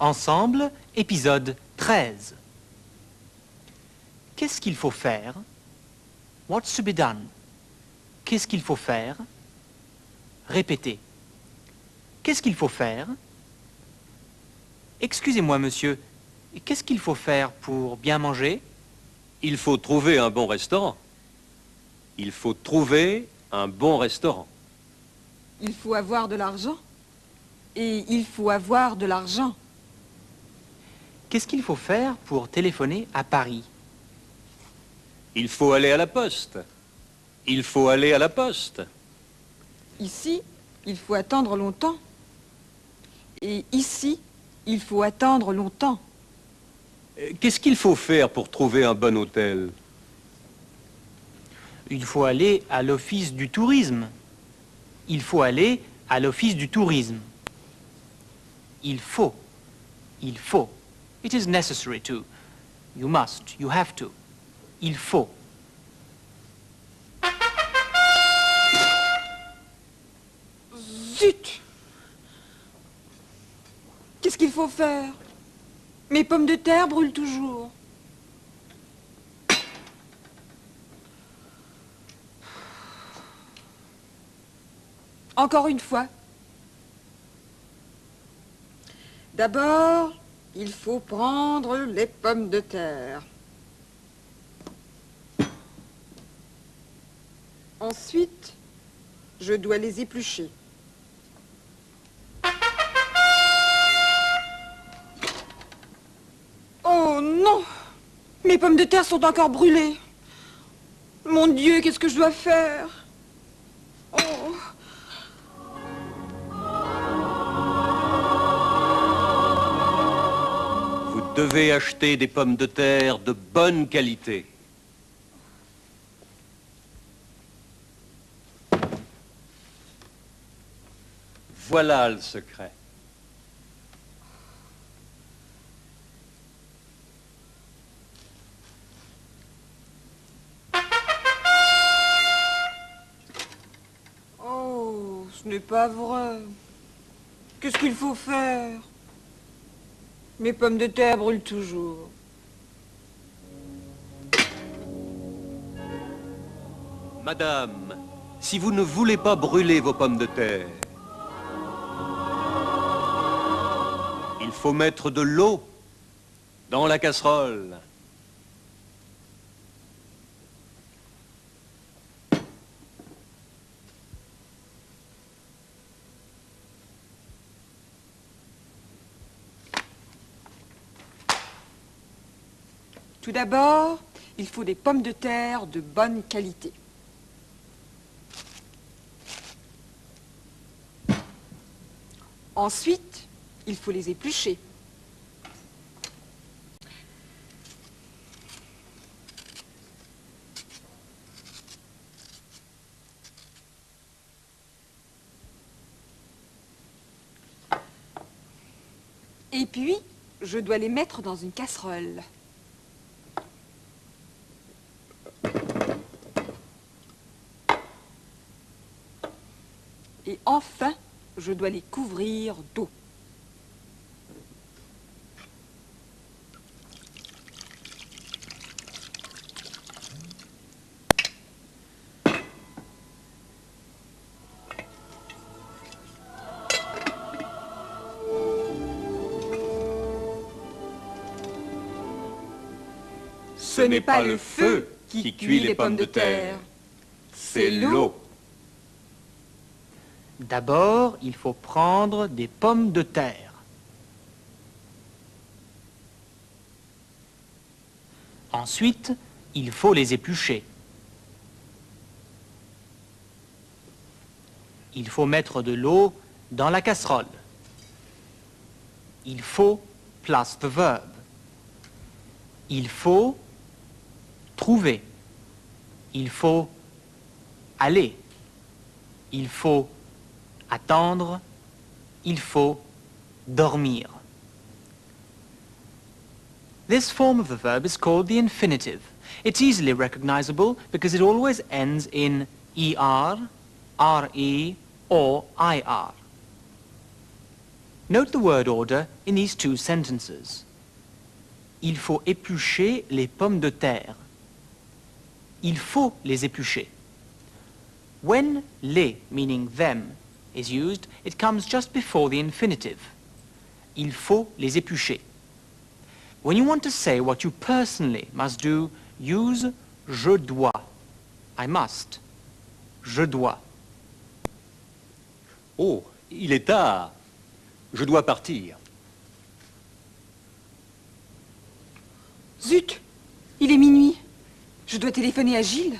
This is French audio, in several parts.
Ensemble, épisode 13. Qu'est-ce qu'il faut faire? What's to be done? Qu'est-ce qu'il faut faire? Répétez. Qu'est-ce qu'il faut faire? Excusez-moi, monsieur, qu'est-ce qu'il faut faire pour bien manger? Il faut trouver un bon restaurant. Il faut trouver un bon restaurant. Il faut avoir de l'argent. Et il faut avoir de l'argent. Qu'est-ce qu'il faut faire pour téléphoner à Paris? Il faut aller à la poste. Il faut aller à la poste. Ici, il faut attendre longtemps. Et ici, il faut attendre longtemps. Qu'est-ce qu'il faut faire pour trouver un bon hôtel? Il faut aller à l'office du tourisme. Il faut aller à l'office du tourisme. Il faut. Il faut. It is necessary to. You must. You have to. Il faut. Zut! Qu'est-ce qu'il faut faire? Mes pommes de terre brûlent toujours. Encore une fois. D'abord, il faut prendre les pommes de terre. Ensuite, je dois les éplucher. Oh non! Mes pommes de terre sont encore brûlées. Mon Dieu, qu'est-ce que je dois faire? Oh! Vous devez acheter des pommes de terre de bonne qualité. Voilà le secret. Oh, ce n'est pas vrai. Qu'est-ce qu'il faut faire? Mes pommes de terre brûlent toujours. Madame, si vous ne voulez pas brûler vos pommes de terre, il faut mettre de l'eau dans la casserole. Tout d'abord, il faut des pommes de terre de bonne qualité. Ensuite, il faut les éplucher. Et puis, je dois les mettre dans une casserole. Et enfin, je dois les couvrir d'eau. Ce n'est pas le feu qui cuit les pommes de terre, c'est l'eau. D'abord, il faut prendre des pommes de terre. Ensuite, il faut les éplucher. Il faut mettre de l'eau dans la casserole. Il faut plus the verb. Il faut trouver. Il faut aller. Il faut attendre. Il faut dormir. This form of the verb is called the infinitive. It's easily recognizable because it always ends in er, re, or ir. Note the word order in these two sentences. Il faut éplucher les pommes de terre. Il faut les éplucher. When les, meaning them, is used, it comes just before the infinitive. Il faut les éplucher. When you want to say what you personally must do, use je dois. I must. Je dois. Oh, il est tard. Je dois partir. Zut! Il est minuit. Je dois téléphoner à Gilles.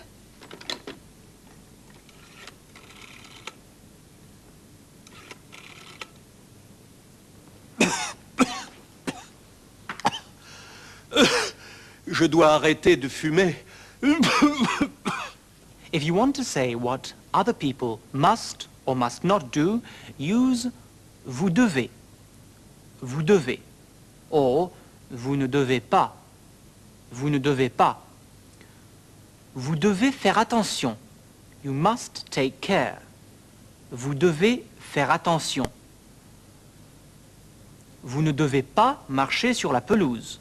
Je dois arrêter de fumer. If you want to say what other people must or must not do, use vous devez. Vous devez. Or, vous ne devez pas. Vous ne devez pas. Vous devez faire attention. You must take care. Vous devez faire attention. Vous ne devez pas marcher sur la pelouse.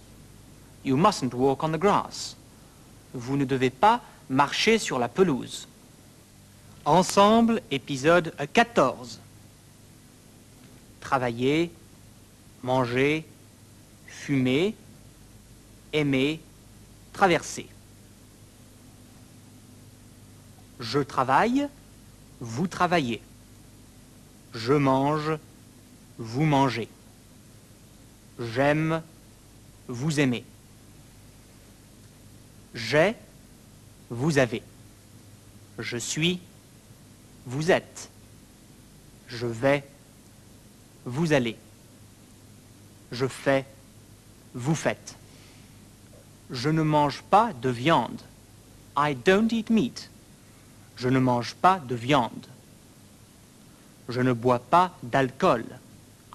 You mustn't walk on the grass. Vous ne devez pas marcher sur la pelouse. Ensemble, épisode 14. Travailler, manger, fumer, aimer, traverser. Je travaille, vous travaillez. Je mange, vous mangez. J'aime, vous aimez. J'ai, vous avez. Je suis, vous êtes. Je vais, vous allez. Je fais, vous faites. Je ne mange pas de viande. I don't eat meat. Je ne mange pas de viande. Je ne bois pas d'alcool.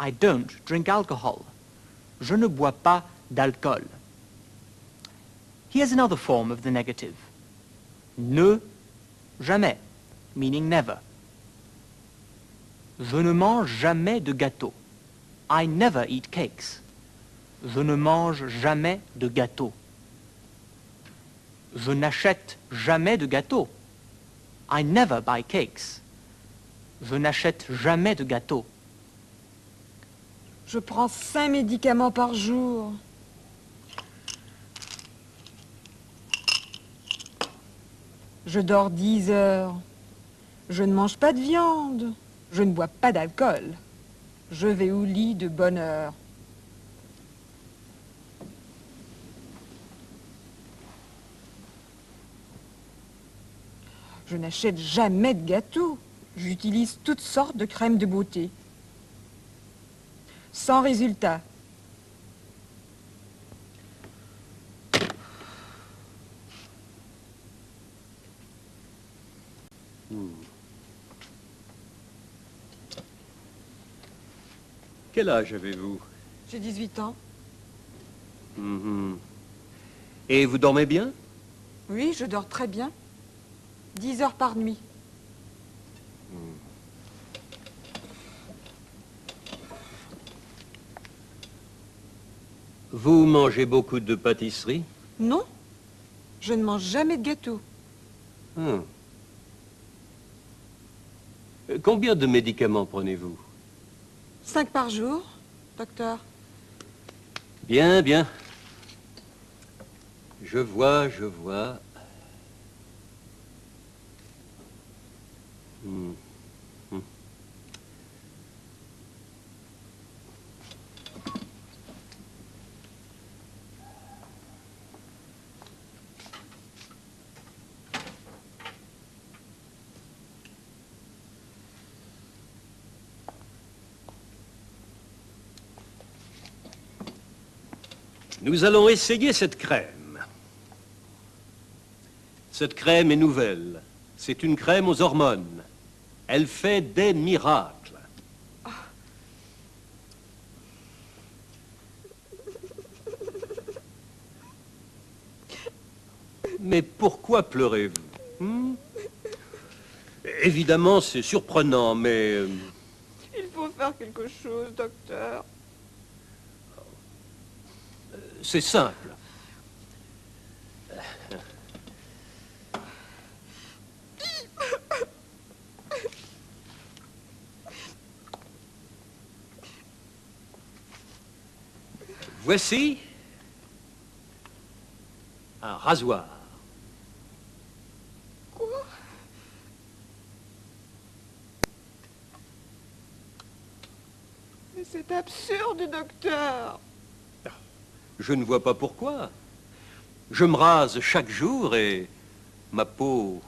I don't drink alcohol. Je ne bois pas d'alcool. Here's another form of the negative. Ne, jamais, meaning never. Je ne mange jamais de gâteau. I never eat cakes. Je ne mange jamais de gâteau. Je n'achète jamais de gâteau. I never buy cakes. Je n'achète jamais de gâteau. Je prends 5 médicaments par jour. Je dors 10 heures. Je ne mange pas de viande. Je ne bois pas d'alcool. Je vais au lit de bonne heure. Je n'achète jamais de gâteau. J'utilise toutes sortes de crèmes de beauté. Sans résultat. Quel âge avez-vous? J'ai 18 ans. Et vous dormez bien? Oui, je dors très bien. 10 heures par nuit. Vous mangez beaucoup de pâtisserie? Non, je ne mange jamais de gâteau. Combien de médicaments prenez-vous? 5 par jour, docteur. Bien, bien. Je vois, je vois. Nous allons essayer cette crème. Cette crème est nouvelle. C'est une crème aux hormones. Elle fait des miracles. Mais pourquoi pleurez-vous? Évidemment, c'est surprenant, mais... Il faut faire faire quelque chose, docteur? C'est simple. Voici un rasoir. Quoi? Mais c'est absurde, docteur. Je ne vois pas pourquoi. Je me rase chaque jour et ma peau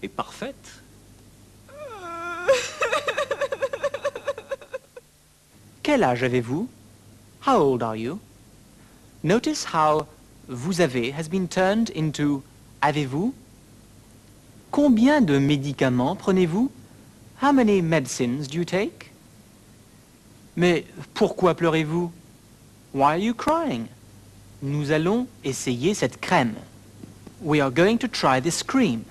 est parfaite. Quel âge avez-vous? How old are you? Notice how vous avez has been turned into avez-vous? Combien de médicaments prenez-vous? How many medicines do you take? Mais pourquoi pleurez-vous? Why are you crying? Nous allons essayer cette crème. We are going to try this cream.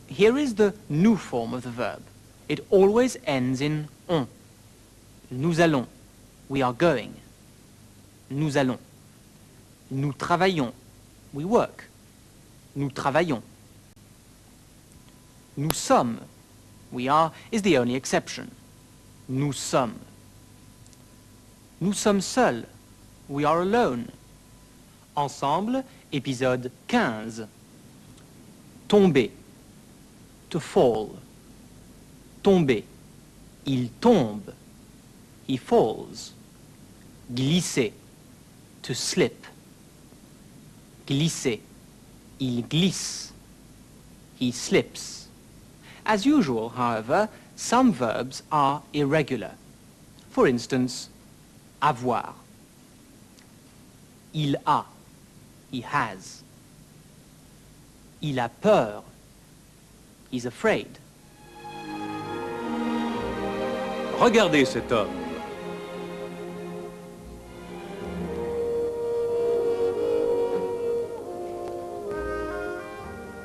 Here is the nous form of the verb. It always ends in on. Nous allons. We are going. Nous allons. Nous travaillons. We work. Nous travaillons. Nous sommes. We are is the only exception. Nous sommes. Nous sommes seuls. We are alone. Ensemble, épisode 15. Tomber. To fall. Tomber. Il tombe. He falls. Glisser. To slip. Glisser. Il glisse. He slips. As usual, however, some verbs are irregular. For instance, avoir. Il a. He has. Il a peur. He's afraid. Regardez cet homme.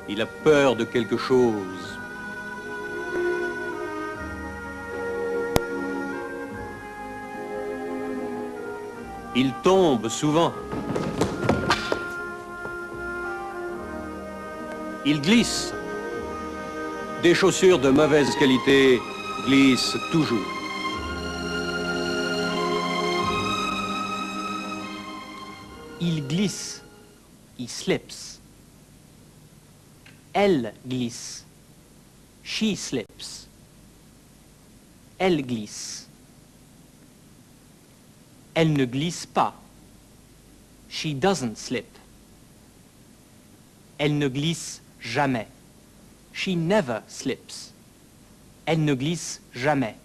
Il a peur de quelque chose. Il tombe souvent. Il glisse. Des chaussures de mauvaise qualité glissent toujours. Il glisse. He slips. Elle glisse. She slips. Elle glisse. Elle ne glisse pas. She doesn't slip. Elle ne glisse jamais. She never slips. Elle ne glisse jamais.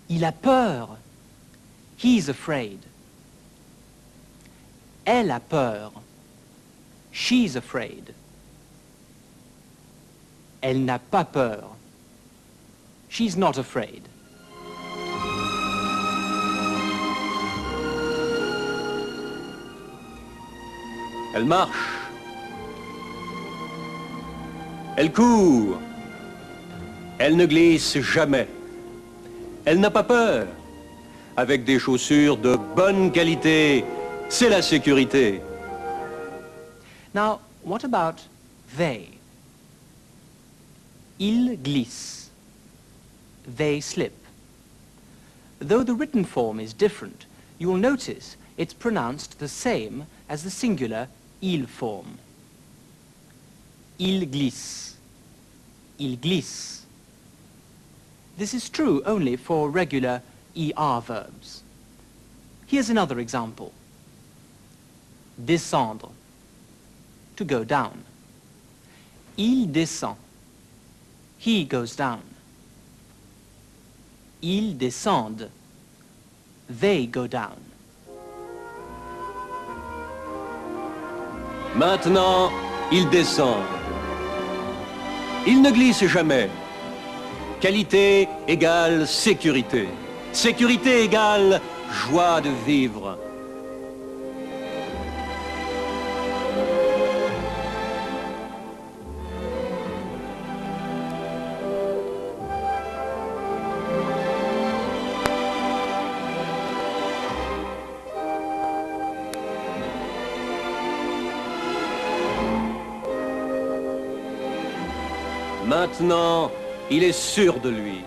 Il a peur. He's afraid. Elle a peur. She's afraid. Elle n'a pas peur. She's not afraid. Elle marche. Elle court. Elle ne glisse jamais. Elle n'a pas peur. Avec des chaussures de bonne qualité, c'est la sécurité. Now, what about they? Ils glissent. They slip. Though the written form is different, you will notice it's pronounced the same as the singular il form. Il glisse. Il glisse. This is true only for regular ER verbs. Here's another example. Descendre. To go down. Il descend. He goes down. Ils descendent. They go down. Maintenant, ils descendent. Ils ne glissent jamais. Qualité égale sécurité. Sécurité égale joie de vivre. Maintenant, il est sûr de lui.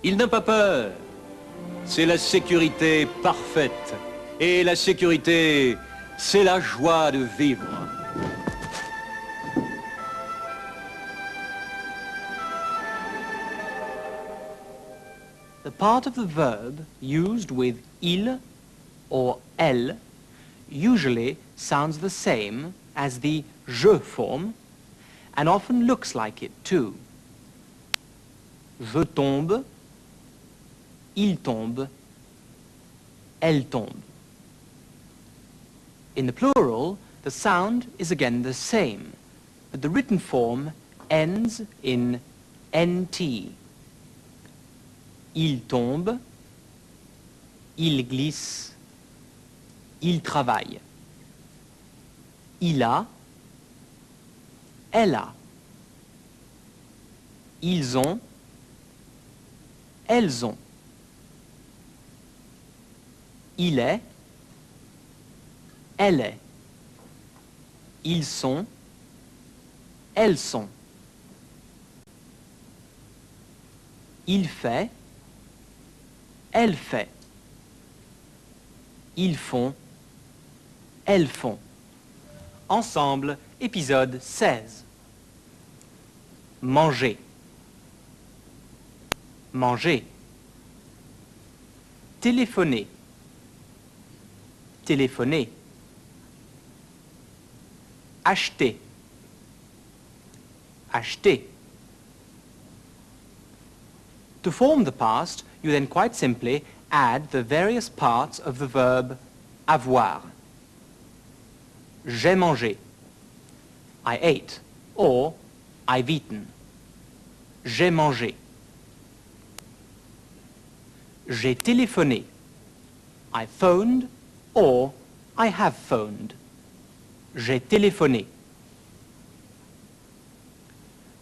Il n'a pas peur. C'est la sécurité parfaite. Et la sécurité, c'est la joie de vivre. The part of the verb used with il or elle usually sounds the same as the je form and often looks like it too. Je tombe, il tombe, elle tombe. In the plural, the sound is again the same, but the written form ends in nt. Il tombe, il glisse, il travaille. Il a, elle a. Ils ont, elles ont. Il est, elle est. Ils sont, elles sont. Il fait, elle fait. Ils font, elles font. Ensemble, épisode 16. Manger. Manger. Téléphoner. Téléphoner. Acheter. Acheter. To form the past, you then quite simply add the various parts of the verb avoir. J'ai mangé. I ate. Or I've eaten. J'ai mangé. J'ai téléphoné. I phoned or I have phoned. J'ai téléphoné.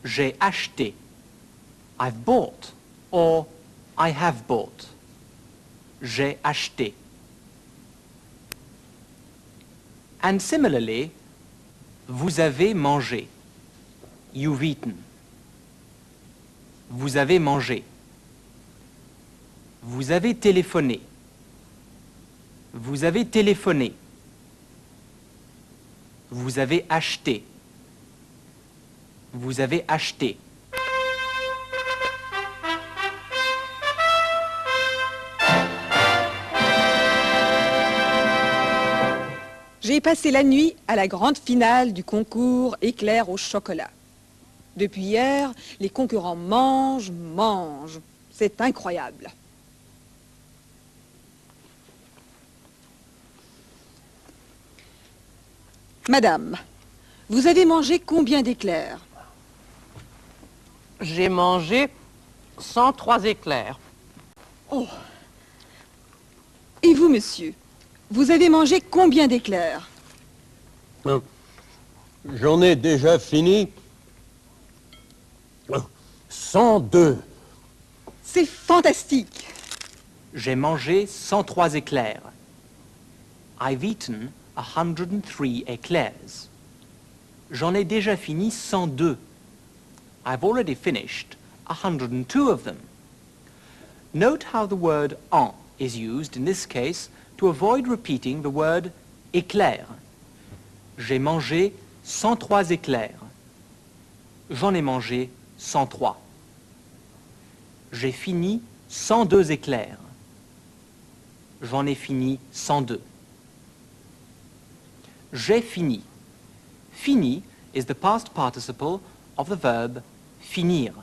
J'ai acheté. I've bought or I have bought. J'ai acheté. And similarly, vous avez mangé. You've eaten. Vous avez mangé. Vous avez téléphoné. Vous avez téléphoné. Vous avez acheté. Vous avez acheté. J'ai passé la nuit à la grande finale du concours éclair au chocolat. Depuis hier, les concurrents mangent. C'est incroyable. Madame, vous avez mangé combien d'éclairs? J'ai mangé 103 éclairs. Oh. Et vous, monsieur, vous avez mangé combien d'éclairs? J'en ai déjà fini 102. C'est fantastique. J'ai mangé 103 éclairs. I've eaten 103 éclairs. J'en ai déjà fini 102. I've already finished 102 of them. Note how the word en is used in this case to avoid repeating the word éclair. J'ai mangé 103 éclairs. J'en ai mangé 103. J'ai fini 102 éclairs. J'en ai fini 102. J'ai fini. Fini is the past participle of the verb finir.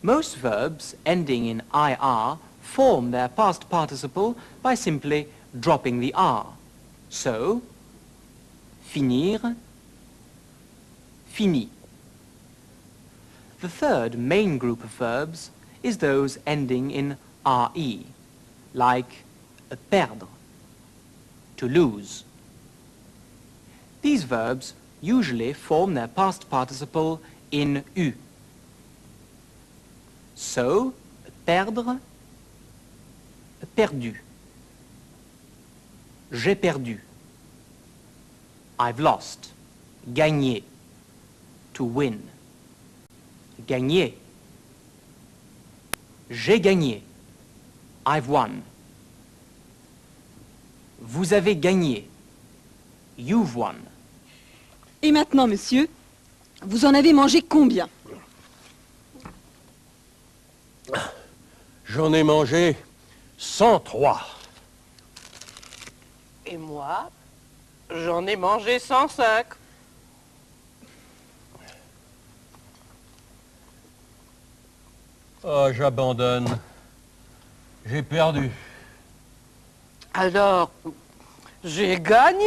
Most verbs ending in IR form their past participle by simply dropping the R. So, finir, fini. The third main group of verbs is those ending in RE, like perdre, to lose. These verbs usually form their past participle in U. So, perdre, perdu. J'ai perdu. I've lost. Gagner. To win. Gagné. J'ai gagné. I've won. Vous avez gagné. You've won. Et maintenant, monsieur, vous en avez mangé combien? J'en ai mangé 103. Et moi, j'en ai mangé 105. Oh, j'abandonne. J'ai perdu. Alors, j'ai gagné?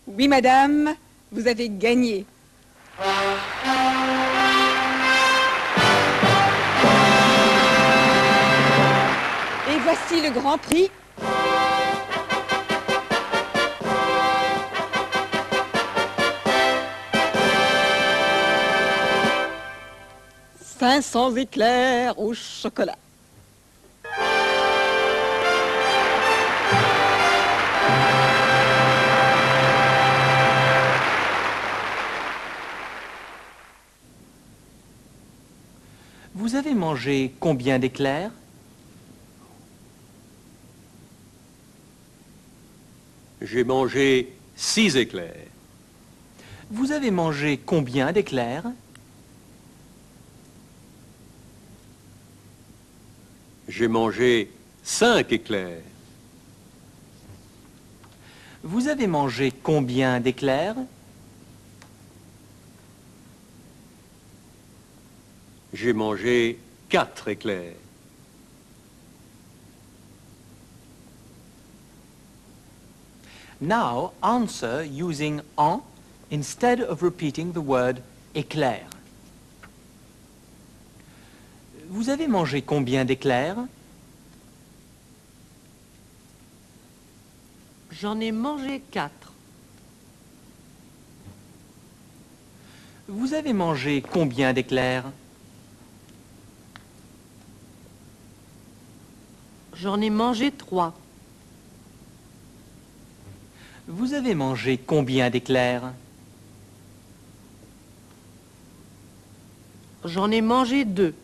Oui, madame, vous avez gagné. Et voici le grand prix. « 500 éclairs au chocolat. » Vous avez mangé combien d'éclairs? J'ai mangé 6 éclairs. Vous avez mangé combien d'éclairs? J'ai mangé 5 éclairs. Vous avez mangé combien d'éclairs? J'ai mangé 4 éclairs. Now answer using en instead of repeating the word éclair. Vous avez mangé combien d'éclairs? J'en ai mangé 4. Vous avez mangé combien d'éclairs? J'en ai mangé 3. Vous avez mangé combien d'éclairs? J'en ai mangé 2.